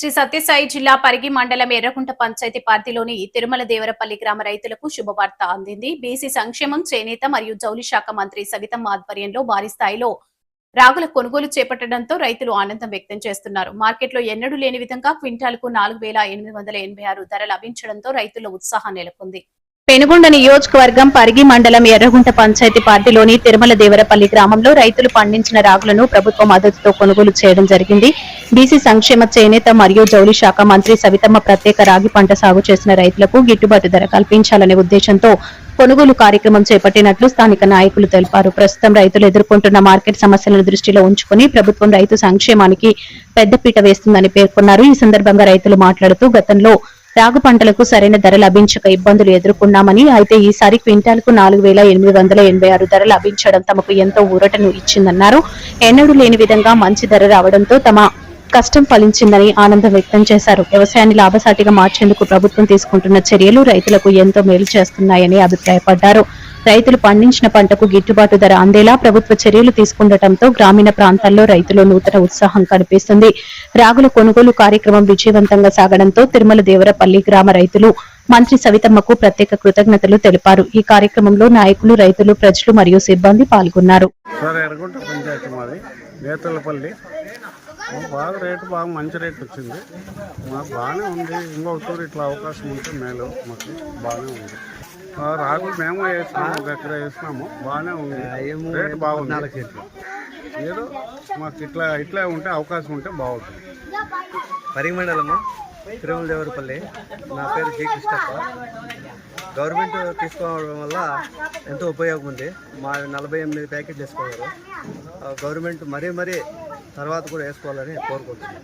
శ్రీ సత్యసాయి జిల్లా పరిగి మండలం ఎర్రకుంట పంచాయతీ పరిధిలోని తిరుమల దేవరపల్లి గ్రామ రైతులకు శుభవార్త అందింది. బీసీ సంక్షేమం, చేనేత మరియు జౌళి శాఖ మంత్రి సవితమ్మ ఆధ్వర్యంలో భారీ స్థాయిలో రాగుల కొనుగోలు చేపట్టడంతో రైతులు ఆనందం వ్యక్తం చేస్తున్నారు. మార్కెట్లో ఎన్నడూ లేని విధంగా క్వింటాల్కు 4,886 ధర లభించడంతో రైతుల్లో ఉత్సాహం నెలకొంది. పెనుగొండ నియోజకవర్గం పరిగి మండలం ఎర్రగుంట పంచాయతీ పరిధిలోని తిరుమల దేవరపల్లి గ్రామంలో రైతులు పండించిన రాగులను ప్రభుత్వ మద్దతుతో కొనుగోలు చేయడం జరిగింది. బీసీ సంక్షేమ, చేనేత మరియు జౌళి శాఖ మంత్రి సవితమ్మ ప్రత్యేక రాగి పంట సాగు చేసిన రైతులకు గిట్టుబాటు ధర కల్పించాలనే ఉద్దేశంతో కొనుగోలు కార్యక్రమం చేపట్టినట్లు స్థానిక నాయకులు తెలిపారు. ప్రస్తుతం రైతులు ఎదుర్కొంటున్న మార్కెట్ సమస్యలను దృష్టిలో ఉంచుకుని ప్రభుత్వం రైతు సంక్షేమానికి పెద్దపీట వేస్తుందని పేర్కొన్నారు. ఈ సందర్భంగా రైతులు మాట్లాడుతూ గతంలో రాగు పంటలకు సరైన ధర లభించక ఇబ్బందులు ఎదుర్కొన్నామని, అయితే ఈసారి క్వింటాల్కు 4,886 ధర లభించడం తమకు ఎంతో ఊరటను ఇచ్చిందన్నారు. ఎన్నడూ లేని విధంగా మంచి ధర రావడంతో తమ కష్టం ఫలించిందని ఆనందం వ్యక్తం చేశారు. వ్యవసాయాన్ని లాభసాటిగా మార్చేందుకు ప్రభుత్వం తీసుకుంటున్న చర్యలు రైతులకు ఎంతో మేలు చేస్తున్నాయని అభిప్రాయపడ్డారు. రైతులు పండించిన పంటకు గిట్టుబాటు ధర అందేలా ప్రభుత్వ చర్యలు తీసుకుండటంతో గ్రామీణ ప్రాంతాల్లో రైతులు నూతన ఉత్సాహం కనిపిస్తుంది. రాగుల కొనుగోలు కార్యక్రమం విజయవంతంగా సాగడంతో తిరుమల దేవరపల్లి గ్రామ రైతులు మంత్రి సవితమ్మకు ప్రత్యేక కృతజ్ఞతలు తెలిపారు. ఈ కార్యక్రమంలో నాయకులు, రైతులు, ప్రజలు మరియు సిబ్బంది పాల్గొన్నారు. బాగా రేటు మంచి రేటు వచ్చింది. మాకు బాగానే ఉంది. ఇంకొక తూరు ఇట్లా అవకాశం ఉంటే మేలు. మాకు బాగానే ఉంది. రాగులు మేము వేసినాము, ఒక ఎకరా వేసినాము. బాగానే ఉంది, రేటు బాగుంది. ఏదో మాకు ఇట్లా ఉంటే అవకాశం ఉంటే బాగుంటుంది. పరిగి మండలము తిరుమల దేవరపల్లి. నా పేరు జి కృష్ణప్ప. గవర్నమెంట్ తీసుకోవడం వల్ల ఎంతో ఉపయోగం ఉంది. మా 48 ప్యాకెట్లు వేసుకోగలరు. గవర్నమెంట్ మరీ తర్వాత కూడా వేసుకోవాలని కోరుకుంటున్నాను.